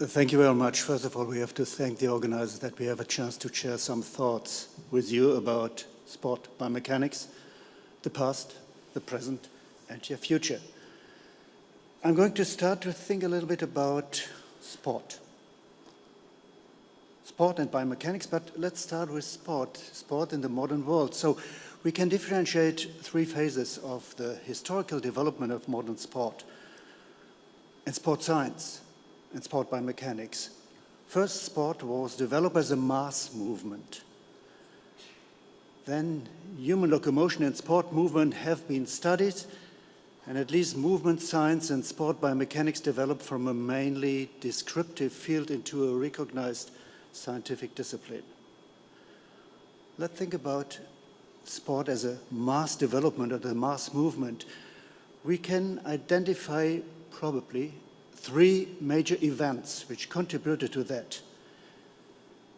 Thank you very much. First of all, we have to thank the organizers that we have a chance to share some thoughts with you about sport biomechanics, the past, the present, and your future. I'm going to start to think a little bit about sport. Sport and biomechanics, but let's start with sport in the modern world. So we can differentiate three phases of the historical development of modern sport and sport science and sport biomechanics. First, sport was developed as a mass movement. Then human locomotion and sport movement have been studied, and at least movement science and sport biomechanics developed from a mainly descriptive field into a recognized scientific discipline. Let's think about sport as a mass development or the mass movement. We can identify probably three major events which contributed to that.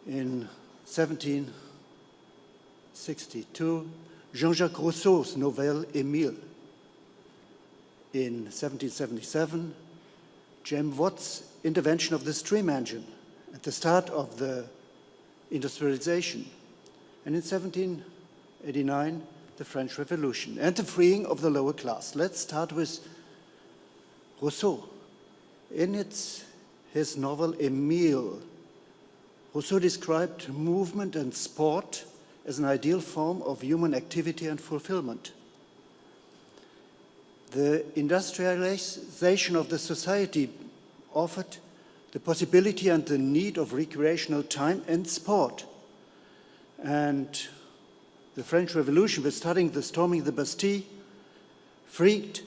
In 1762, Jean-Jacques Rousseau's novel Émile. In 1777, James Watt's invention of the steam engine at the start of the industrialization. And in 1789, the French Revolution and the freeing of the lower class. Let's start with Rousseau. In his novel Émile, Rousseau described movement and sport as an ideal form of human activity and fulfillment. The industrialization of the society offered the possibility and the need of recreational time and sport. And the French Revolution, with starting the storming the Bastille, freed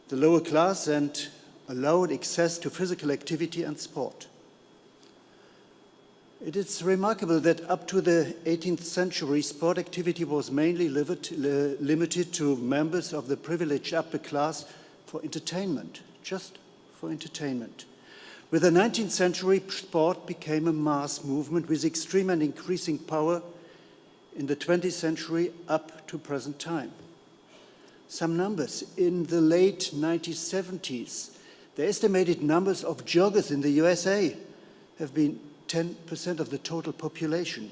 the lower class and allowed access to physical activity and sport. It is remarkable that up to the 18th century, sport activity was mainly limited to members of the privileged upper class for entertainment, just for entertainment. With the 19th century, sport became a mass movement with extreme and increasing power in the 20th century up to present time. Some numbers. In the late 1970s, the estimated numbers of joggers in the USA have been 10% of the total population.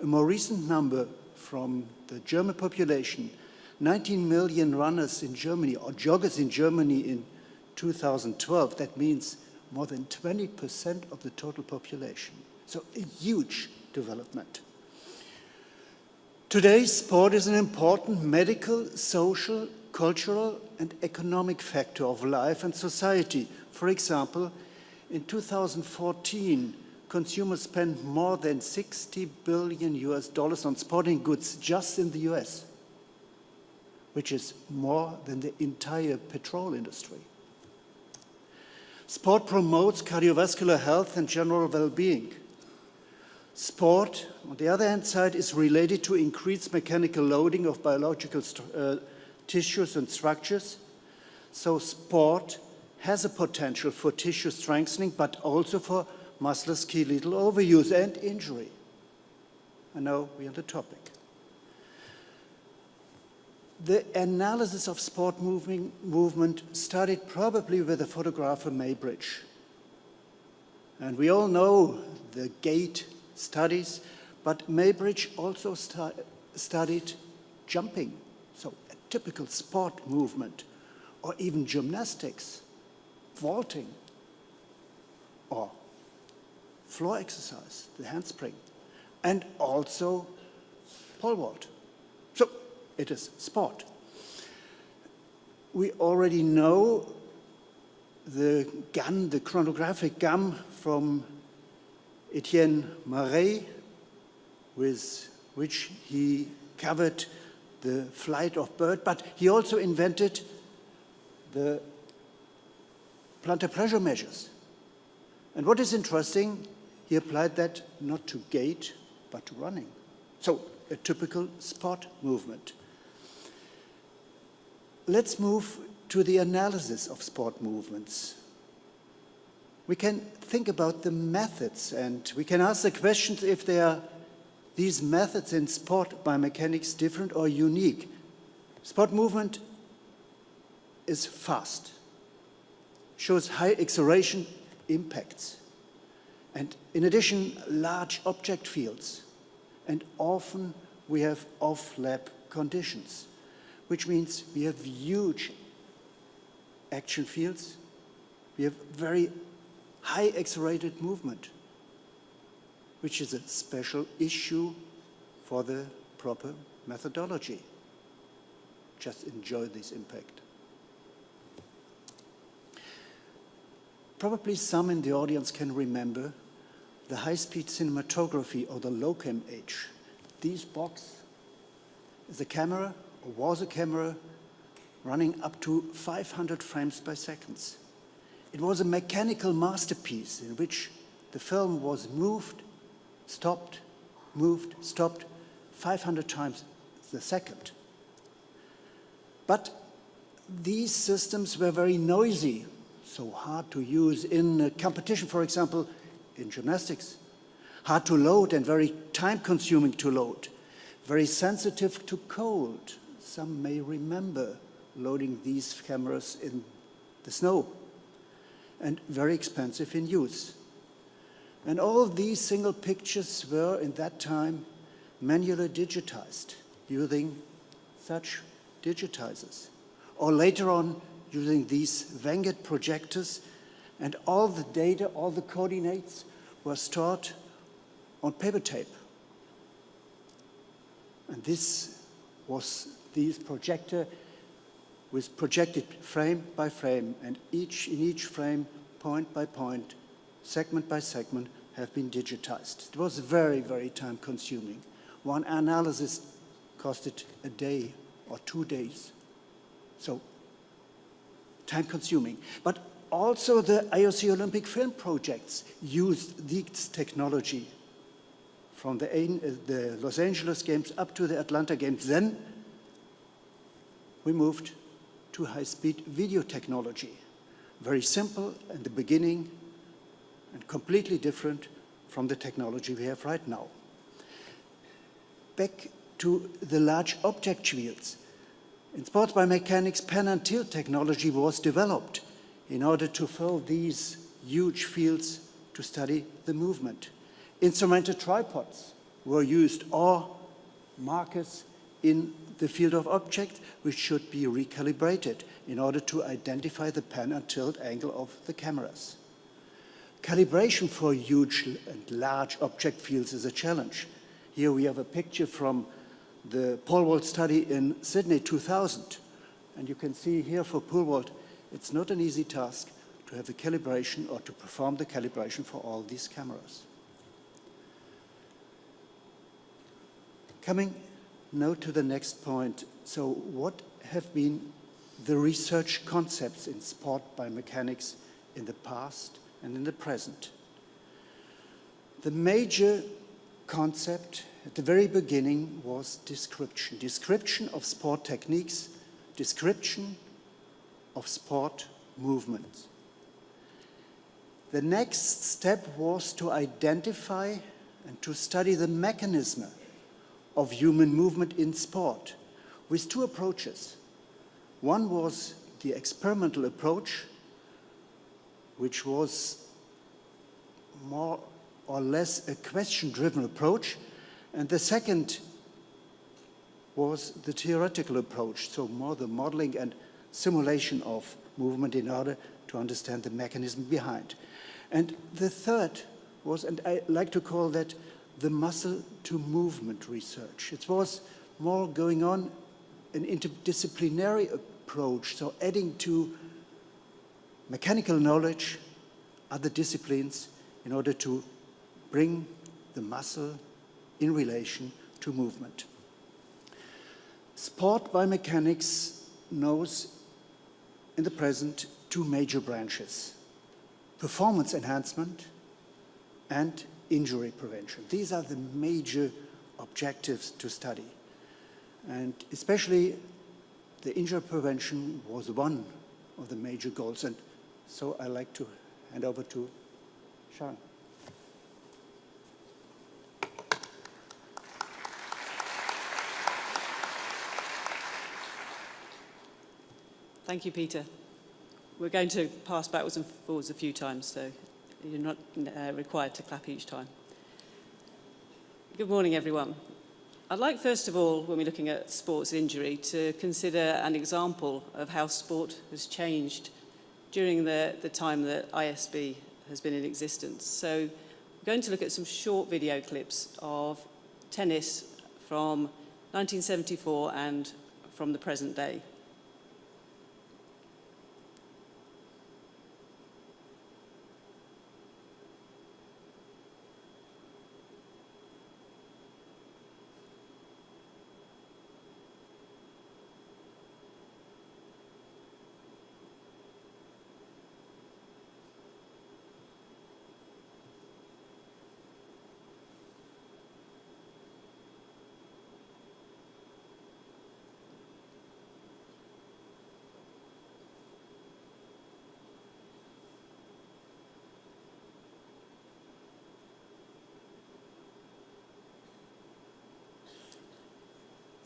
A more recent number from the German population, 19 million runners in Germany or joggers in Germany in 2012. That means more than 20% of the total population. So a huge development. Today, sport is an important medical, social, cultural, and economic factor of life and society. For example, in 2014, consumers spent more than $60 billion on sporting goods just in the US, which is more than the entire petrol industry. Sport promotes cardiovascular health and general well-being. Sport, on the other hand side, is related to increased mechanical loading of biological tissues and structures. So sport has a potential for tissue strengthening, but also for musculoskeletal overuse and injury. And now we're on the topic. The analysis of sport movement started probably with the photographer Maybridge. And we all know the gait studies, but Maybridge also studied jumping, so a typical sport movement, or even gymnastics, vaulting, or floor exercise, the handspring, and also pole vault. So it is sport. We already know the gun, the chronographic gun from Etienne Marey, with which he covered the flight of bird, but he also invented the plantar pressure measures. And what is interesting, he applied that not to gait, but to running. So a typical sport movement. Let's move to the analysis of sport movements. We can think about the methods, and we can ask the questions if these methods in sport biomechanics different or unique. Sport movement is fast, shows high acceleration impacts, And in addition, large object fields. And often we have off-lab conditions, which means we have huge action fields, we have very high accelerated movement, which is a special issue for the proper methodology. Just enjoy this impact. Probably some in the audience can remember the high-speed cinematography or the low-cam age. This box is a camera, or was a camera, running up to 500 frames per second. It was a mechanical masterpiece in which the film was moved, stopped, 500 times the second. But these systems were very noisy, so hard to use in a competition, for example, in gymnastics. Hard to load and very time-consuming to load. Very sensitive to cold. Some may remember loading these cameras in the snow. And very expensive in use. And all of these single pictures were, in that time, manually digitized using such digitizers. Or later on, using these Vanguard projectors, and all the data, all the coordinates were stored on paper tape. And this was this projector with projected frame by frame, and in each frame, point by point, segment by segment, have been digitized. It was very, very time-consuming. One analysis costed a day or 2 days. So, time-consuming. But also the IOC Olympic film projects used this technology from the Los Angeles Games up to the Atlanta Games. Then we moved to high-speed video technology. Very simple in the beginning and completely different from the technology we have right now. Back to the large object fields. In sports biomechanics, pen and tilt technology was developed in order to fill these huge fields to study the movement. Instrumented tripods were used, or markers in the field of object which should be recalibrated in order to identify the pan and tilt angle of the cameras. Calibration for huge and large object fields is a challenge. Here we have a picture from the pole vault study in Sydney 2000. And you can see here for pole vault, it's not an easy task to have the calibration or to perform the calibration for all these cameras. Coming now to the next point. So what have been the research concepts in sport biomechanics in the past and in the present? The major concept at the very beginning was description. Description of sport techniques, description of sport movements. The next step was to identify and to study the mechanism of human movement in sport with two approaches. One was the experimental approach, which was more or less a question-driven approach, and the second was the theoretical approach, so more the modeling and simulation of movement in order to understand the mechanism behind. And the third was, and I like to call that the muscle-to-movement research. It was more going on an interdisciplinary approach, so adding to mechanical knowledge other disciplines in order to bring the muscle in relation to movement. Sport biomechanics knows in the present two major branches: performance enhancement and injury prevention. These are the major objectives to study. And especially the injury prevention was one of the major goals. And so I like to hand over to Sharon. Thank you, Peter. We're going to pass backwards and forwards a few times, so You're not required to clap each time. Good morning, everyone. I'd like, first of all, when we're looking at sports injury, to consider an example of how sport has changed during the time that ISB has been in existence. So we're going to look at some short video clips of tennis from 1974 and from the present day.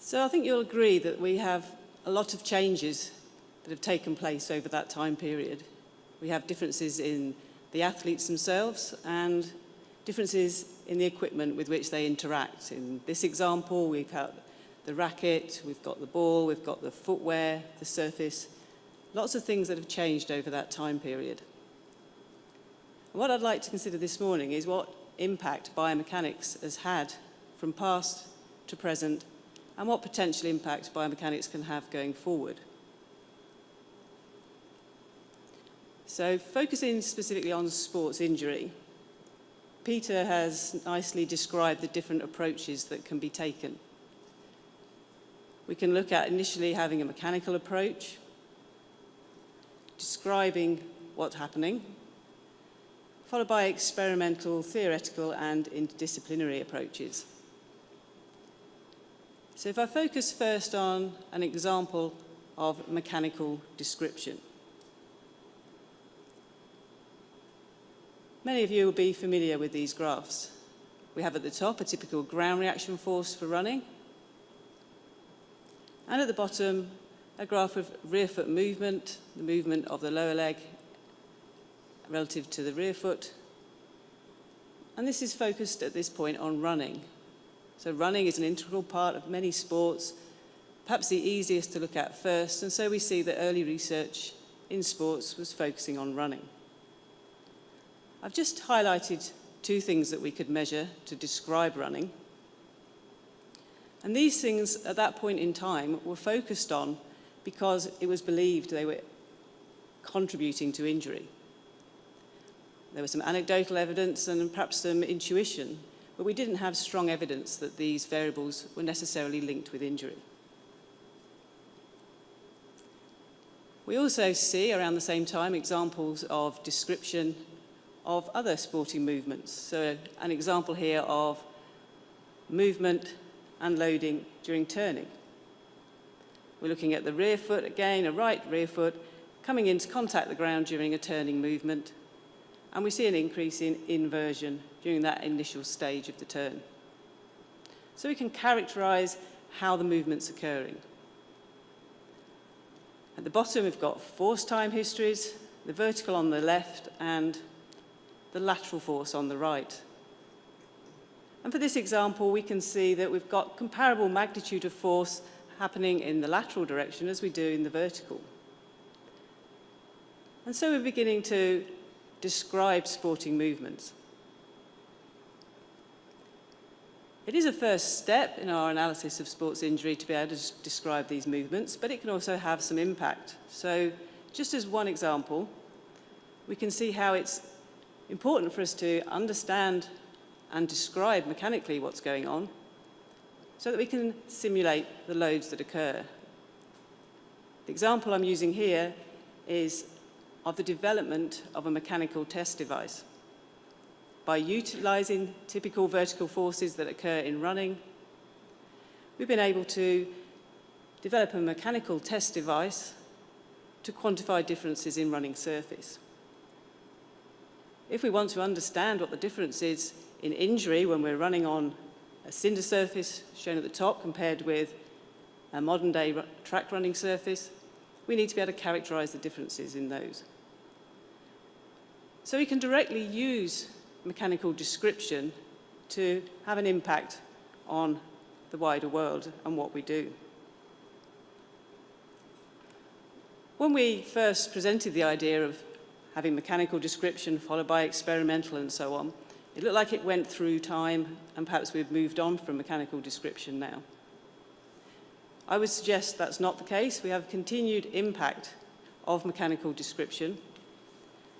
So I think you'll agree that we have a lot of changes that have taken place over that time period. We have differences in the athletes themselves and differences in the equipment with which they interact. In this example, we've got the racket, we've got the ball, we've got the footwear, the surface, lots of things that have changed over that time period. And what I'd like to consider this morning is what impact biomechanics has had from past to present, and what potential impact biomechanics can have going forward. So focusing specifically on sports injury, Peter has nicely described the different approaches that can be taken. We can look at initially having a mechanical approach, describing what's happening, followed by experimental, theoretical, and interdisciplinary approaches. So if I focus first on an example of mechanical description. Many of you will be familiar with these graphs. We have at the top a typical ground reaction force for running, and at the bottom a graph of rear foot movement, the movement of the lower leg relative to the rear foot. And this is focused at this point on running. So running is an integral part of many sports, perhaps the easiest to look at first, and so we see that early research in sports was focusing on running. I've just highlighted two things that we could measure to describe running. And these things at that point in time were focused on because it was believed they were contributing to injury. There was some anecdotal evidence and perhaps some intuition, but we didn't have strong evidence that these variables were necessarily linked with injury. We also see around the same time examples of description of other sporting movements. So an example here of movement and loading during turning. We're looking at the rear foot again, a right rear foot coming in to contact the ground during a turning movement, and we see an increase in inversion during that initial stage of the turn. So we can characterize how the movement's occurring. At the bottom, we've got force time histories, the vertical on the left and the lateral force on the right. And for this example, we can see that we've got comparable magnitude of force happening in the lateral direction as we do in the vertical. And so we're beginning to describe sporting movements. It is a first step in our analysis of sports injury to be able to describe these movements, but it can also have some impact. So just as one example, we can see how it's important for us to understand and describe mechanically what's going on so that we can simulate the loads that occur. The example I'm using here is of the development of a mechanical test device. By utilizing typical vertical forces that occur in running, we've been able to develop a mechanical test device to quantify differences in running surface. If we want to understand what the difference is in injury when we're running on a cinder surface shown at the top compared with a modern-day track running surface, we need to be able to characterize the differences in those. So we can directly use mechanical description to have an impact on the wider world and what we do. When we first presented the idea of having mechanical description followed by experimental and so on, it looked like it went through time and perhaps we've moved on from mechanical description now. I would suggest that's not the case. We have continued impact of mechanical description.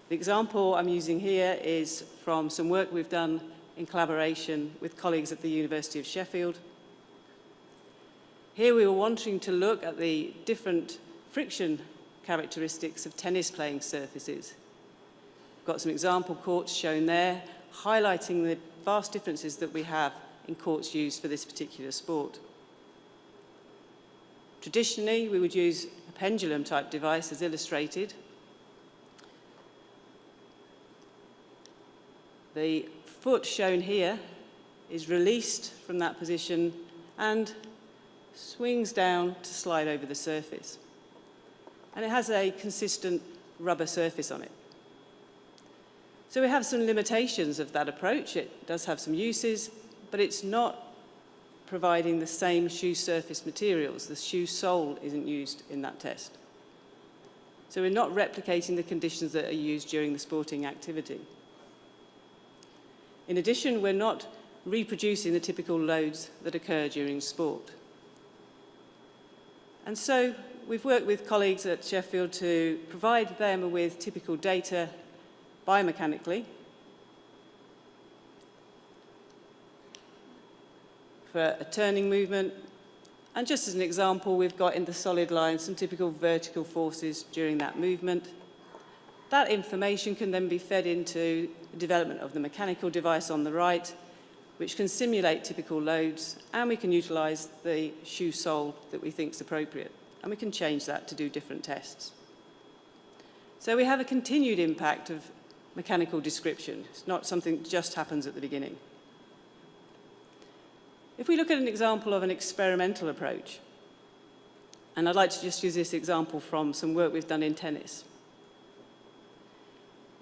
The example I'm using here is from some work we've done in collaboration with colleagues at the University of Sheffield. Here we were wanting to look at the different friction characteristics of tennis playing surfaces. We've got some example courts shown there, highlighting the vast differences that we have in courts used for this particular sport. Traditionally, we would use a pendulum-type device as illustrated. The foot shown here is released from that position and swings down to slide over the surface. And it has a consistent rubber surface on it. So we have some limitations of that approach. It does have some uses, but it's not providing the same shoe surface materials. The shoe sole isn't used in that test. So we're not replicating the conditions that are used during the sporting activity. In addition, we're not reproducing the typical loads that occur during sport. And so we've worked with colleagues at Sheffield to provide them with typical data biomechanically for a turning movement. And just as an example, we've got in the solid line some typical vertical forces during that movement. That information can then be fed into the development of the mechanical device on the right, which can simulate typical loads, and we can utilize the shoe sole that we think is appropriate. And we can change that to do different tests. So we have a continued impact of mechanical description. It's not something that just happens at the beginning. If we look at an example of an experimental approach, and I'd like to just use this example from some work we've done in tennis.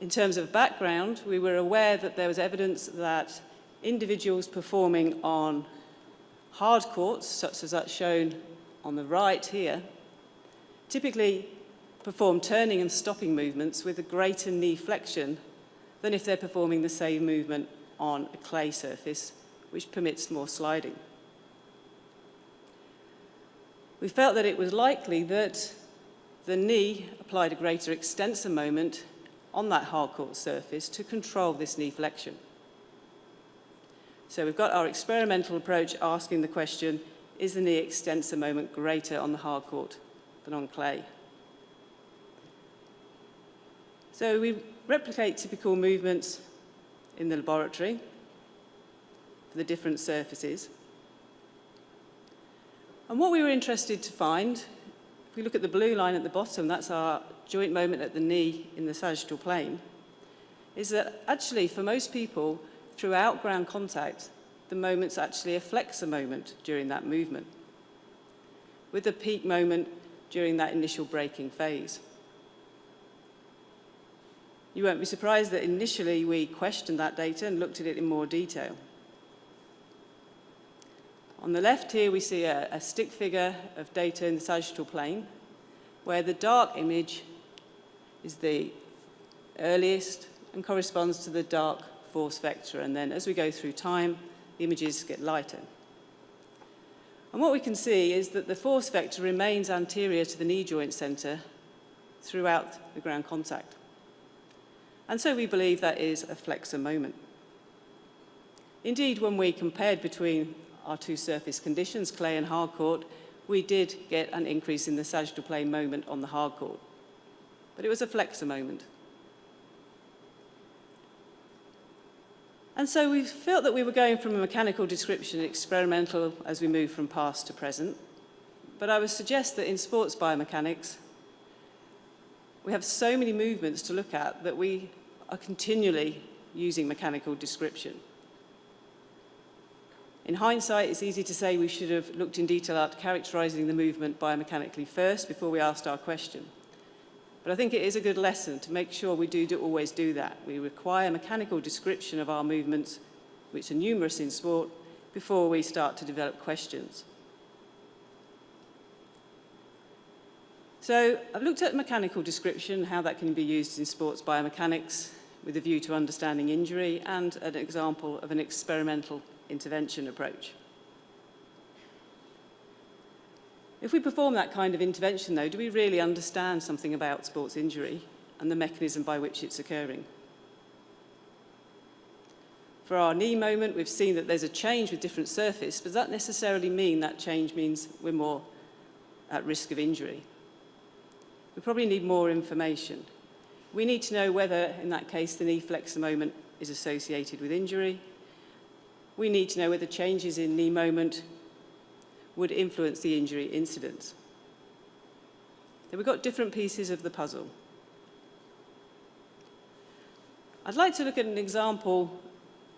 In terms of background, we were aware that there was evidence that individuals performing on hard courts, such as that shown on the right here, typically perform turning and stopping movements with a greater knee flexion than if they're performing the same movement on a clay surface, which permits more sliding. We felt that it was likely that the knee applied a greater extensor moment on that hard court surface to control this knee flexion. So we've got our experimental approach asking the question, is the knee extensor moment greater on the hard court than on clay? So we replicate typical movements in the laboratory for the different surfaces. And what we were interested to find, if we look at the blue line at the bottom, that's our joint moment at the knee in the sagittal plane, is that actually for most people, throughout ground contact, the moment's actually a flexor moment during that movement, with a peak moment during that initial braking phase. You won't be surprised that initially we questioned that data and looked at it in more detail. On the left here, we see a stick figure of data in the sagittal plane, where the dark image is the earliest and corresponds to the dark force vector. And then as we go through time, the images get lighter. And what we can see is that the force vector remains anterior to the knee joint center throughout the ground contact. And so we believe that is a flexor moment. Indeed, when we compared between our two surface conditions, clay and hard court, we did get an increase in the sagittal plane moment on the hard court. But it was a flexor moment. And so we felt that we were going from a mechanical description experimental as we move from past to present. But I would suggest that in sports biomechanics, we have so many movements to look at that we are continually using mechanical description. In hindsight, it's easy to say we should have looked in detail at characterizing the movement biomechanically first before we asked our question. But But I think it is a good lesson to make sure we always do that. We require mechanical description of our movements, which are numerous in sport, before we start to develop questions. So I've looked at mechanical description, how that can be used in sports biomechanics with a view to understanding injury, and an example of an experimental intervention approach. If we perform that kind of intervention, though, do we really understand something about sports injury and the mechanism by which it's occurring? For our knee moment, we've seen that there's a change with different surface, but does that necessarily mean that change means we're more at risk of injury? We probably need more information. We need to know whether, in that case, the knee flexor moment is associated with injury. We need to know whether changes in knee moment would influence the injury incidence. So we've got different pieces of the puzzle. I'd like to look at an example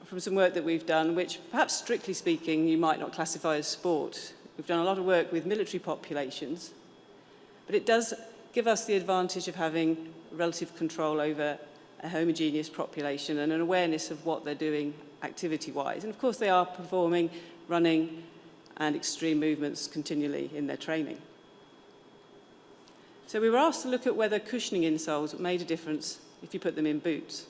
from some work that we've done, which perhaps strictly speaking, you might not classify as sport. We've done a lot of work with military populations, but it does give us the advantage of having relative control over a homogeneous population and an awareness of what they're doing activity-wise. And of course, they are performing running and extreme movements continually in their training. So we were asked to look at whether cushioning insoles made a difference if you put them in boots.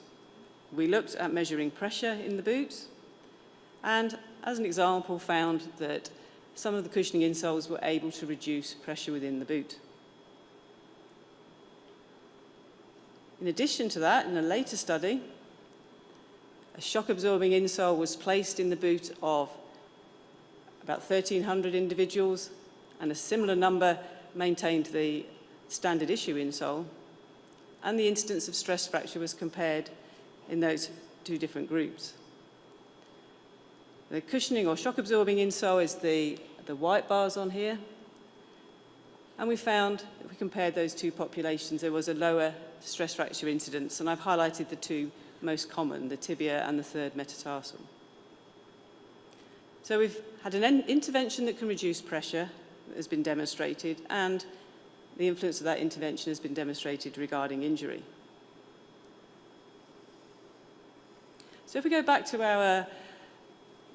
We looked at measuring pressure in the boots, and as an example, found that some of the cushioning insoles were able to reduce pressure within the boot. In addition to that, in a later study, a shock-absorbing insole was placed in the boot of about 1,300 individuals, and a similar number maintained the standard issue insole, and the incidence of stress fracture was compared in those two different groups. The cushioning or shock-absorbing insole is the white bars on here, and we found, if we compared those two populations, there was a lower stress fracture incidence, and I've highlighted the two most common, the tibia and the third metatarsal. So we've had an intervention that can reduce pressure that has been demonstrated, and the influence of that intervention has been demonstrated regarding injury. So if we go back to our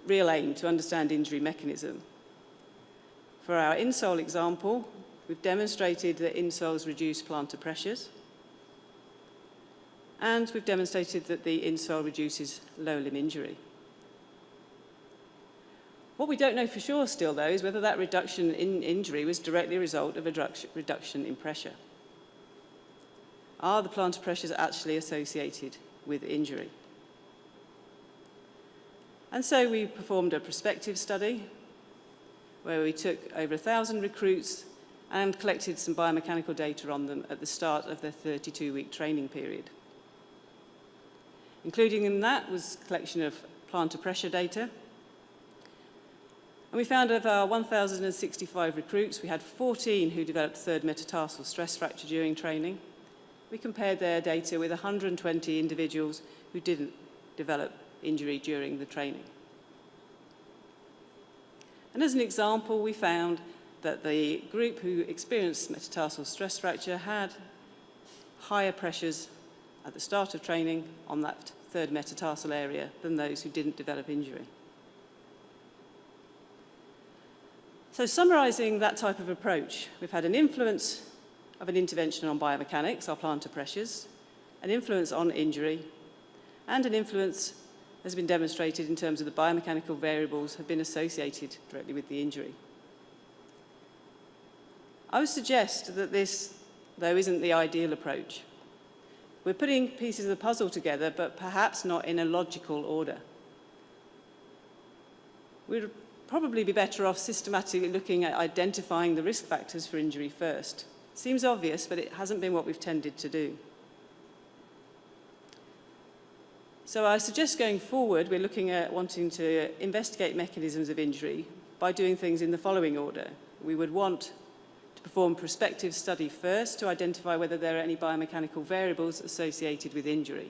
real aim to understand injury mechanism, for our insole example, we've demonstrated that insoles reduce plantar pressures, and we've demonstrated that the insole reduces lower limb injury. What we don't know for sure still, though, is whether that reduction in injury was directly a result of a reduction in pressure. Are the plantar pressures actually associated with injury? And so we performed a prospective study where we took over 1,000 recruits and collected some biomechanical data on them at the start of their 32-week training period. Including in that was a collection of plantar pressure data. And we found of our 1,065 recruits, we had 14 who developed third metatarsal stress fracture during training. We compared their data with 120 individuals who didn't develop injury during the training. And as an example, we found that the group who experienced metatarsal stress fracture had higher pressures at the start of training on that third metatarsal area than those who didn't develop injury. So summarising that type of approach, we've had an influence of an intervention on biomechanics, our plantar pressures, an influence on injury, and an influence has been demonstrated in terms of the biomechanical variables have been associated directly with the injury. I would suggest that this, though, isn't the ideal approach. We're putting pieces of the puzzle together, but perhaps not in a logical order. We'd probably be better off systematically looking at identifying the risk factors for injury first. It seems obvious, but it hasn't been what we've tended to do. So I suggest going forward, we're looking at wanting to investigate mechanisms of injury by doing things in the following order. We would want to perform prospective study first to identify whether there are any biomechanical variables associated with injury.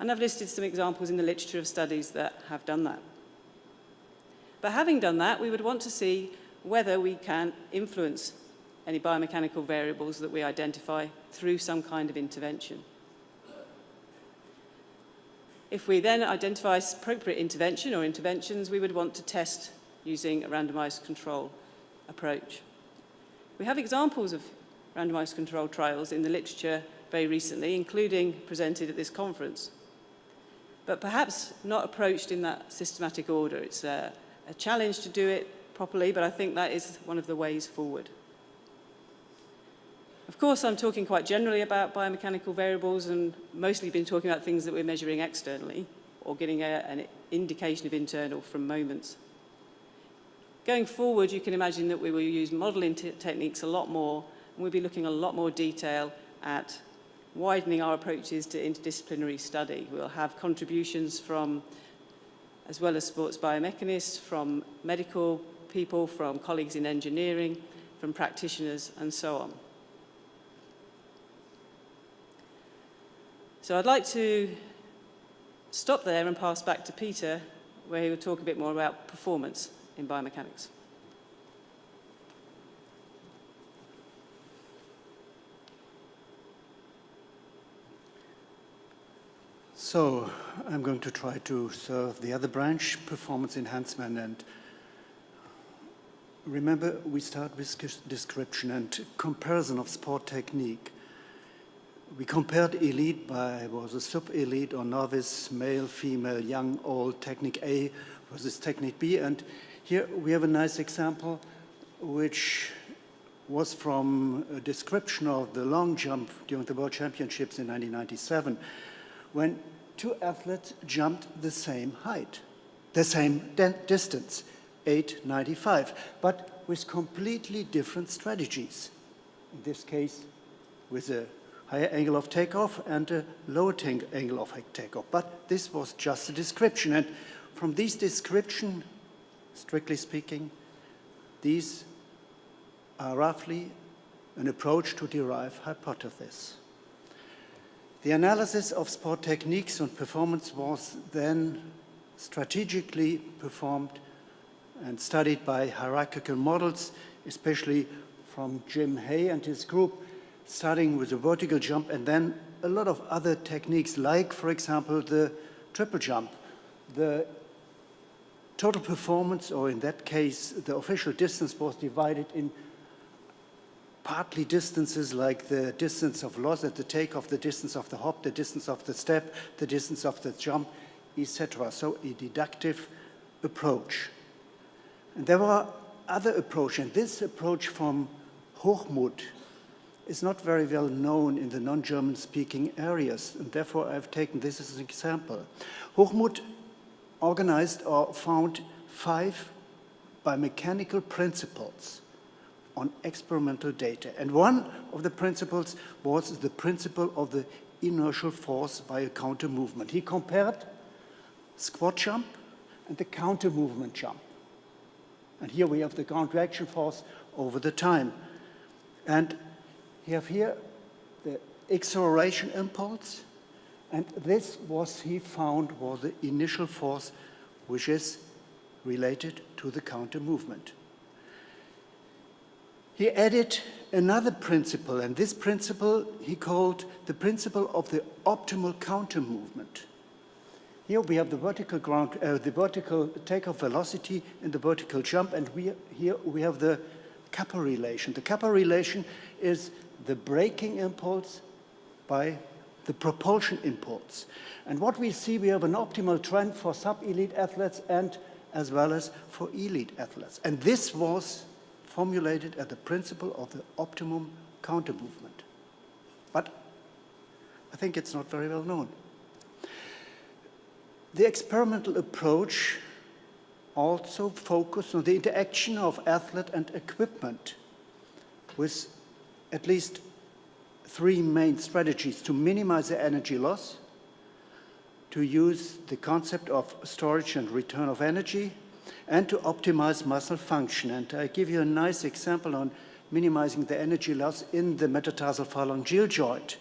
And I've listed some examples in the literature of studies that have done that. But having done that, we would want to see whether we can influence any biomechanical variables that we identify through some kind of intervention. If we then identify appropriate intervention or interventions, we would want to test using a randomized control approach. We have examples of randomized control trials in the literature very recently, including presented at this conference, but perhaps not approached in that systematic order. It's a challenge to do it properly, but I think that is one of the ways forward. Of course, I'm talking quite generally about biomechanical variables and mostly been talking about things that we're measuring externally or getting an indication of internal from moments. Going forward, you can imagine that we will use modeling techniques a lot more, and we'll be looking a lot more detail at widening our approaches to interdisciplinary study. We'll have contributions from, as well as sports biomechanists, from medical people, from colleagues in engineering, from practitioners, and so on. So I'd like to stop there and pass back to Peter, where he will talk a bit more about performance in biomechanics. So I'm going to try to serve the other branch, performance enhancement. And remember, we start with description and comparison of sport technique. We compared elite by, was a sub-elite or novice, male, female, young, old, technique A versus technique B. And here we have a nice example, which was from a description of the long jump during the World Championships in 1997, when two athletes jumped the same height, the same distance, 895, but with completely different strategies. In this case, with a higher angle of takeoff and a lower angle of takeoff. But this was just a description. And from this description, strictly speaking, these are roughly an approach to derive hypothesis. The analysis of sport techniques and performance was then strategically performed and studied by hierarchical models, especially from Jim Hay and his group, starting with a vertical jump and then a lot of other techniques, like, for example, the triple jump. The total performance, or in that case, the official distance, was divided in partly distances like the distance of loss at the takeoff, the distance of the hop, the distance of the step, the distance of the jump, etc. So a deductive approach. And there were other approaches, and this approach from Hochmuth is not very well known in the non-German speaking areas, and therefore I've taken this as an example. Hochmuth organized or found 5 biomechanical principles on experimental data. And one of the principles was the principle of the inertial force by a counter movement. He compared squat jump and the counter movement jump. And here we have the counteraction force over the time. And you have here the acceleration impulse, and this was, he found, was the initial force which is related to the counter movement. He added another principle, and this principle he called the principle of the optimal counter movement. Here we have the vertical takeoff velocity and the vertical jump, and here we have the kappa relation. The kappa relation is the braking impulse by the propulsion impulse. And what we see, we have an optimal trend for sub-elite athletes and as well as for elite athletes. And this was formulated as the principle of the optimum counter movement. But I think it's not very well known. The experimental approach also focused on the interaction of athlete and equipment with at least 3 main strategies: to minimize the energy loss, to use the concept of storage and return of energy, and to optimize muscle function. And I give you a nice example on minimizing the energy loss in the metatarsal phalangeal joint.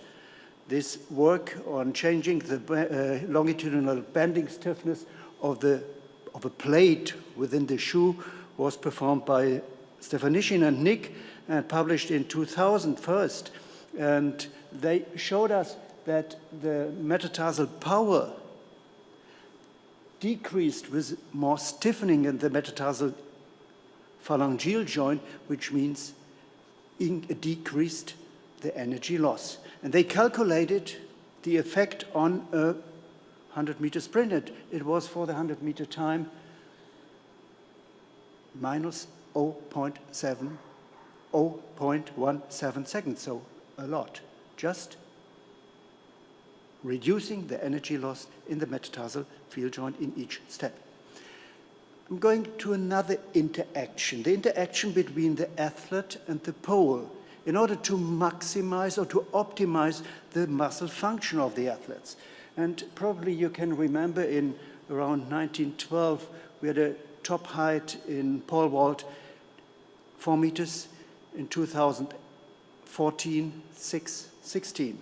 This work on changing the longitudinal bending stiffness of a plate within the shoe was performed by Stefanishin and Nick published in 2000 first, and they showed us that the metatarsal power decreased with more stiffening in the metatarsal phalangeal joint, which means decreased the energy loss. And they calculated the effect on a 100-meter sprint. It was for the 100-meter time minus 0.17 seconds, so a lot. Just reducing the energy loss in the metatarsal field joint in each step. I'm going to another interaction, the interaction between the athlete and the pole, in order to maximize or to optimize the muscle function of the athletes. And probably you can remember in around 1912, we had a top height in pole vault, 4 meters, in 2014, 16.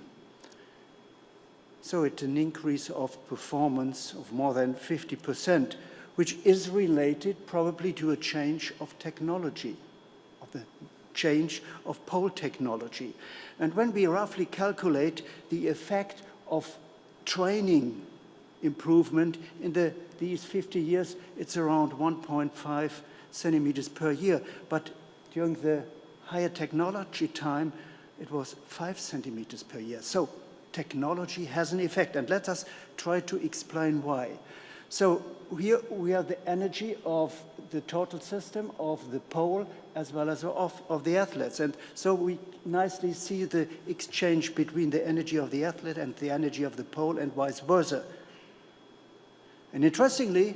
So it's an increase of performance of more than 50%, which is related probably to a change of technology, of the change of pole technology. And when we roughly calculate the effect of training improvement in these 50 years, it's around 1.5 centimeters per year. But during the higher technology time, it was 5 centimeters per year. So technology has an effect, and let us try to explain why. So here we have the energy of the total system of the pole as well as of the athletes. And so we nicely see the exchange between the energy of the athlete and the energy of the pole and vice versa. And interestingly,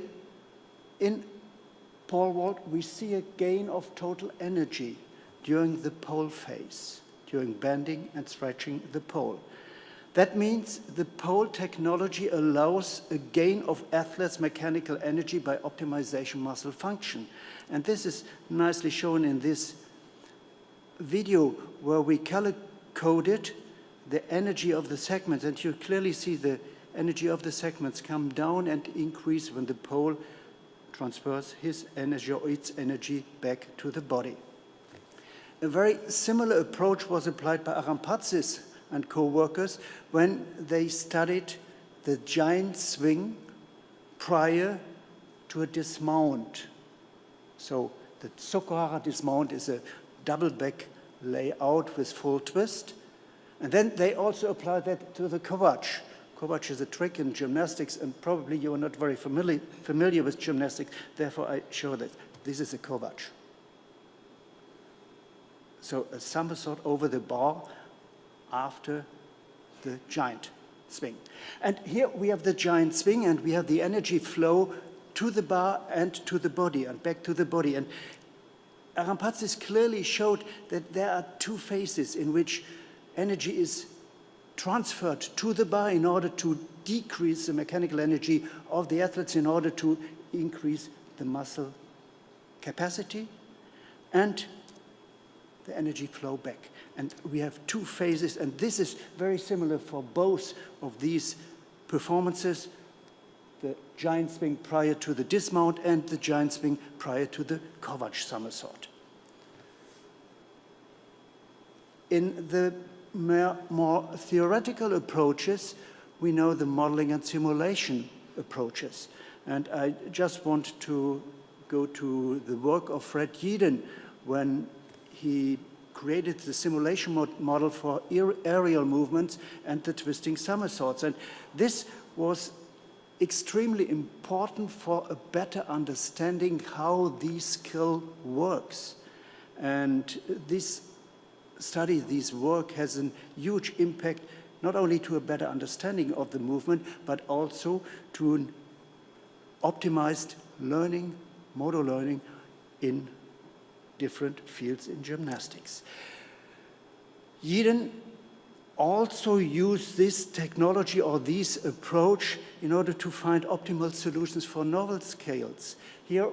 in pole vault, we see a gain of total energy during the pole phase, during bending and stretching the pole. That means the pole technology allows a gain of athletes' mechanical energy by optimization muscle function. And this is nicely shown in this video where we color-coded the energy of the segments. And you clearly see the energy of the segments come down and increase when the pole transfers his energy or its energy back to the body. A very similar approach was applied by Arampatsis and co-workers when they studied the giant swing prior to a dismount. So the Tsukuhara dismount is a double back layout with full twist. And then they also applied that to the Kovac. Kovac is a trick in gymnastics, and probably you are not very familiar with gymnastics, therefore I show that. This is a Kovac. So a somersault over the bar after the giant swing. And here we have the giant swing, and we have the energy flow to the bar and to the body and back to the body. And Arampatsis clearly showed that there are two phases in which energy is transferred to the bar in order to decrease the mechanical energy of the athletes in order to increase the muscle capacity and the energy flow back. And we have two phases, and this is very similar for both of these performances, the giant swing prior to the dismount and the giant swing prior to the Kovac somersault. In the more theoretical approaches, we know the modeling and simulation approaches. And I just want to go to the work of Fred Yeadon when he created the simulation model for aerial movements and the twisting somersaults. And this was extremely important for a better understanding how this skill works. And this study, this work has a huge impact not only to a better understanding of the movement, but also to an optimized learning, motor learning in different fields in gymnastics. Yeadon also used this technology or this approach in order to find optimal solutions for novel scales. Here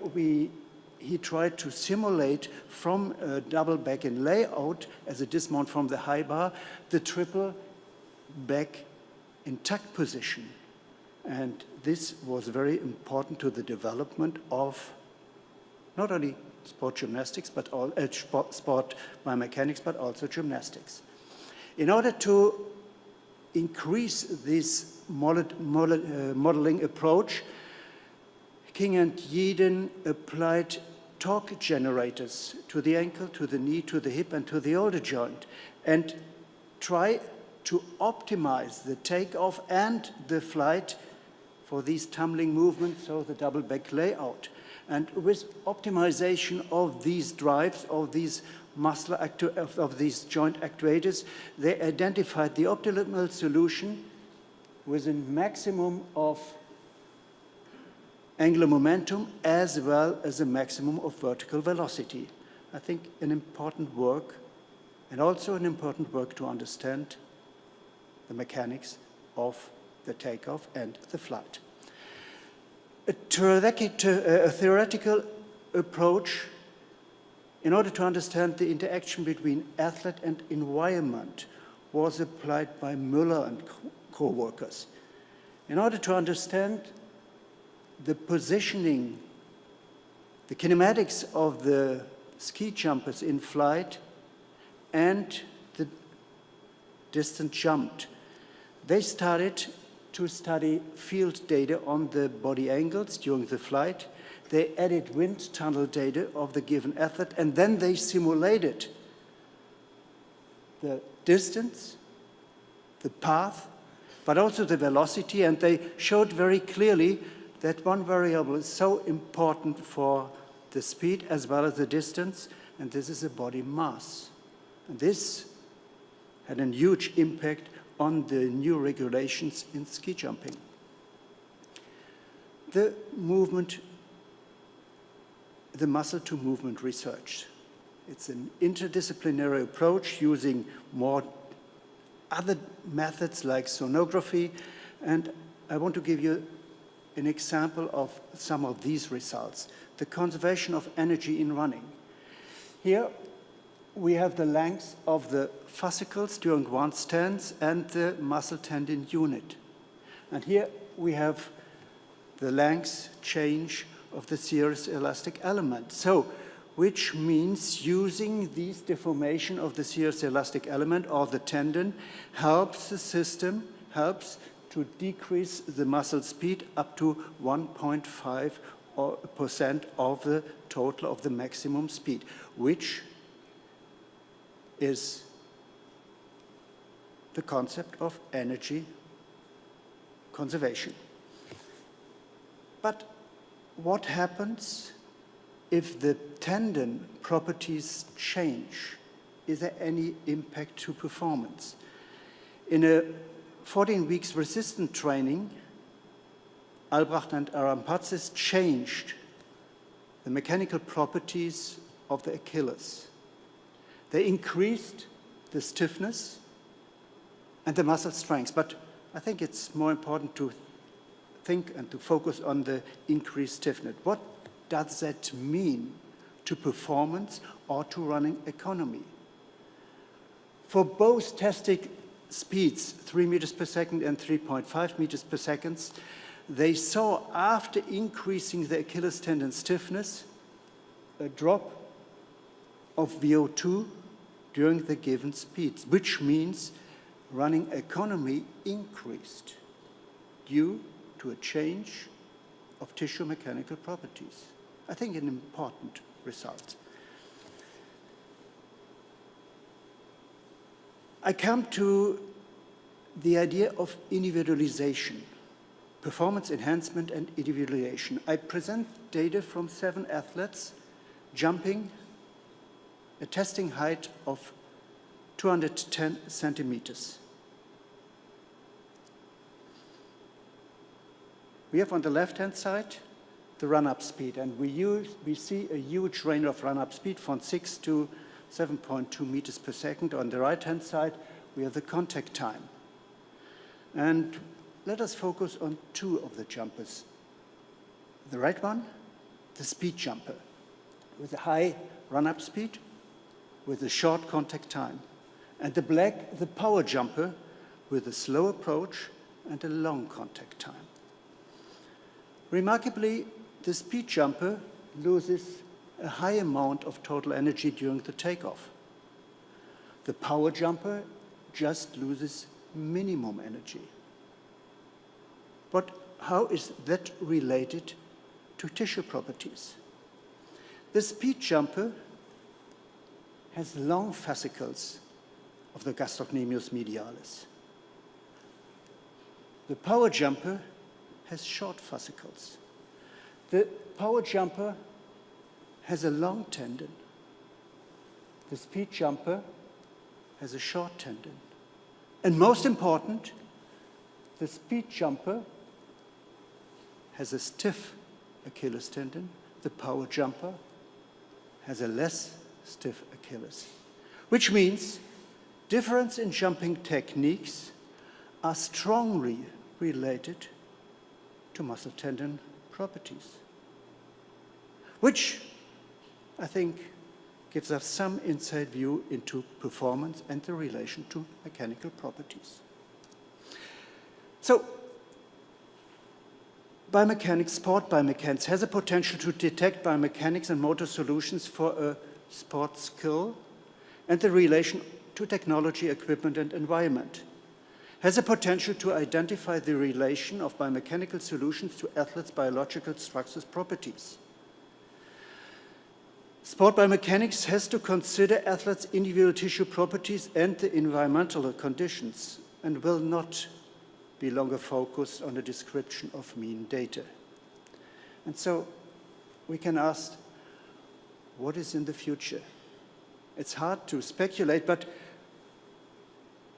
he tried to simulate from a double back in layout as a dismount from the high bar, the triple back in tuck position. And this was very important to the development of not only sport gymnastics, but all, sport biomechanics, but also gymnastics. In order to increase this modeling approach, King and Yeadon applied torque generators to the ankle, to the knee, to the hip, and to the shoulder joint, and try to optimize the takeoff and the flight for these tumbling movements, so the double back layout. And with optimization of these drives, of these of these joint actuators, they identified the optimal solution with a maximum of angular momentum as well as a maximum of vertical velocity. I think an important work, and also an important work to understand the mechanics of the takeoff and the flight. A theoretical approach in order to understand the interaction between athlete and environment was applied by Müller and co-workers. In order to understand the positioning, the kinematics of the ski jumpers in flight and the distance jumped, they started to study field data on the body angles during the flight. They added wind tunnel data of the given athlete, and then they simulated the distance, the path, but also the velocity, and they showed very clearly that one variable is so important for the speed as well as the distance, and this is the body mass. And this had a huge impact on the new regulations in ski jumping. The movement, the muscle-to-movement research. It's an interdisciplinary approach using more other methods like sonography, and I want to give you an example of some of these results. The conservation of energy in running. Here we have the length of the fascicles during one stance and the muscle tendon unit. And here we have the length change of the serous elastic element. So, which means using these deformation of the serous elastic element or the tendon helps the system, helps to decrease the muscle speed up to 1.5% of the total of the maximum speed, which is the concept of energy conservation. But what happens if the tendon properties change? Is there any impact to performance? In a 14 weeks resistant training, Albrecht and Arampazis changed the mechanical properties of the Achilles. They increased the stiffness and the muscle strength, but I think it's more important to think and to focus on the increased stiffness. What does that mean to performance or to running economy? For both testing speeds, 3 meters per second and 3.5 meters per second, they saw after increasing the Achilles tendon stiffness, a drop of VO2 during the given speeds, which means running economy increased due to a change of tissue mechanical properties. I think an important result. I come to the idea of individualization, performance enhancement and individualization. I present data from 7 athletes jumping a testing height of 210 centimeters. We have on the left-hand side the run-up speed, and we see a huge range of run-up speed from 6 to 7.2 meters per second. On the right-hand side, we have the contact time. And let us focus on 2 of the jumpers. The right one, the speed jumper, with a high run-up speed, with a short contact time. And the black, the power jumper, with a slow approach and a long contact time. Remarkably, the speed jumper loses a high amount of total energy during the takeoff. The power jumper just loses minimum energy. But how is that related to tissue properties? The speed jumper has long fascicles of the gastrocnemius medialis. The power jumper has short fascicles. The power jumper has a long tendon. The speed jumper has a short tendon. And most important, the speed jumper has a stiff Achilles tendon. The power jumper has a less stiff Achilles, which means difference in jumping techniques are strongly related to muscle tendon properties, which I think gives us some inside view into performance and the relation to mechanical properties. So, biomechanics, sport biomechanics, has a potential to detect biomechanics and motor solutions for a sport skill and the relation to technology, equipment, and environment. Has a potential to identify the relation of biomechanical solutions to athletes' biological structures properties. Sport biomechanics has to consider athletes' individual tissue properties and the environmental conditions and will not be longer focused on a description of mean data. And so we can ask, what is in the future? It's hard to speculate, but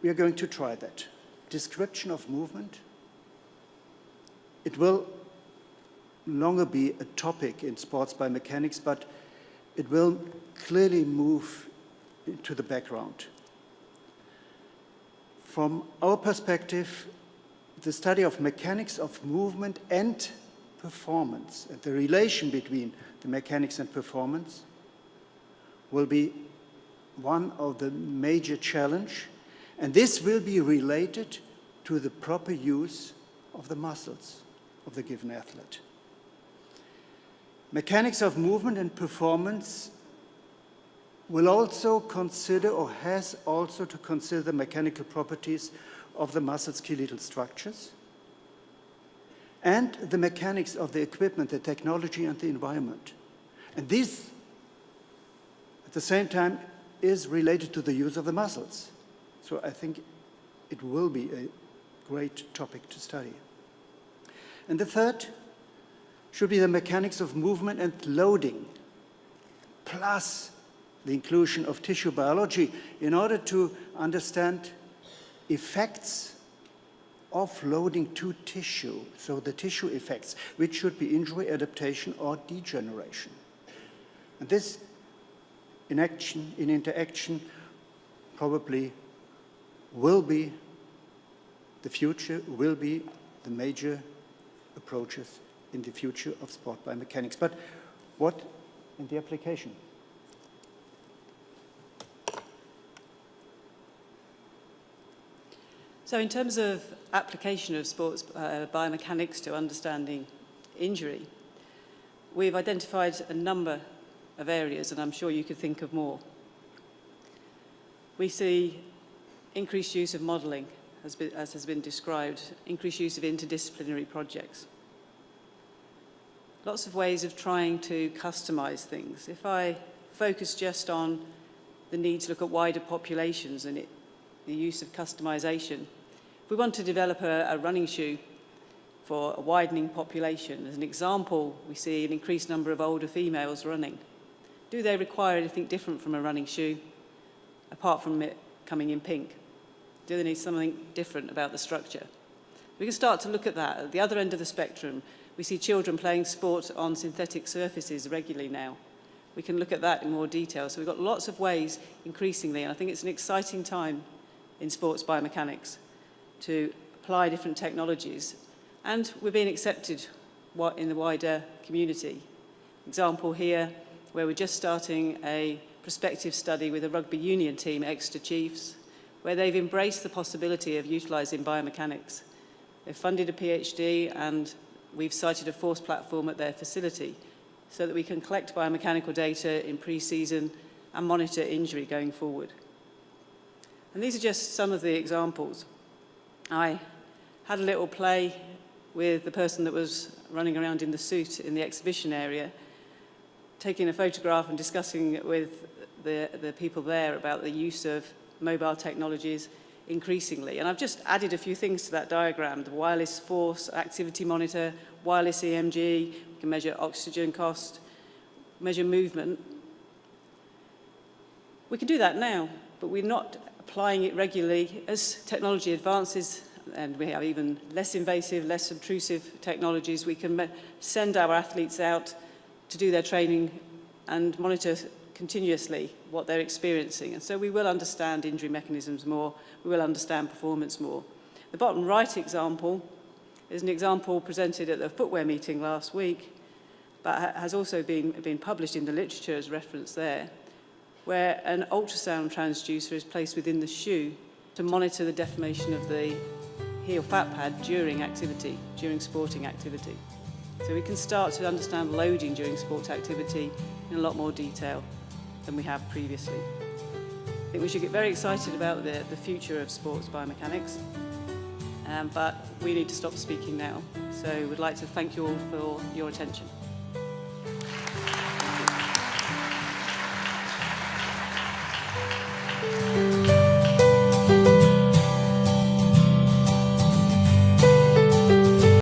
we are going to try that. Description of movement. It will no longer be a topic in sports biomechanics, but it will clearly move into the background. From our perspective, the study of mechanics of movement and performance, and the relation between the mechanics and performance, will be one of the major challenges, and this will be related to the proper use of the muscles of the given athlete. Mechanics of movement and performance will also consider, or has also to consider, the mechanical properties of the muscle skeletal structures and the mechanics of the equipment, the technology, and the environment. And this, at the same time, is related to the use of the muscles. So I think it will be a great topic to study. And the third should be the mechanics of movement and loading, plus the inclusion of tissue biology in order to understand effects of loading to tissue, so the tissue effects, which should be injury, adaptation, or degeneration. And this, in interaction, probably will be the future, will be the major approaches in the future of sport biomechanics. But what in the application? So in terms of application of sports biomechanics to understanding injury, we've identified a number of areas, and I'm sure you could think of more. We see increased use of modelling, as has been described, increased use of interdisciplinary projects. Lots of ways of trying to customise things. If I focus just on the need to look at wider populations and the use of customisation, if we want to develop a running shoe for a widening population, as an example, we see an increased number of older females running. Do they require anything different from a running shoe, apart from it coming in pink? Do they need something different about the structure? We can start to look at that. At the other end of the spectrum, we see children playing sport on synthetic surfaces regularly now. We can look at that in more detail. So we've got lots of ways, increasingly, and I think it's an exciting time in sports biomechanics to apply different technologies. And we're being accepted in the wider community. Example here, where we're just starting a prospective study with a rugby union team, Exeter Chiefs, where they've embraced the possibility of utilising biomechanics. They've funded a PhD, and we've cited a force platform at their facility so that we can collect biomechanical data in pre-season and monitor injury going forward. And these are just some of the examples. I had a little play with the person that was running around in the suit in the exhibition area, taking a photograph and discussing it with the people there about the use of mobile technologies increasingly. And I've just added a few things to that diagram: the wireless force activity monitor, wireless EMG, we can measure oxygen cost, measure movement. We can do that now, but we're not applying it regularly. As technology advances, and we have even less invasive, less obtrusive technologies, we can send our athletes out to do their training and monitor continuously what they're experiencing. And so we will understand injury mechanisms more, we will understand performance more. The bottom right example is an example presented at the footwear meeting last week, but has also been published in the literature as reference there, where an ultrasound transducer is placed within the shoe to monitor the deformation of the heel fat pad during activity, during sporting activity. So we can start to understand loading during sport activity in a lot more detail than we have previously. I think we should get very excited about the future of sports biomechanics, but we need to stop speaking now. So we'd like to thank you all for your attention.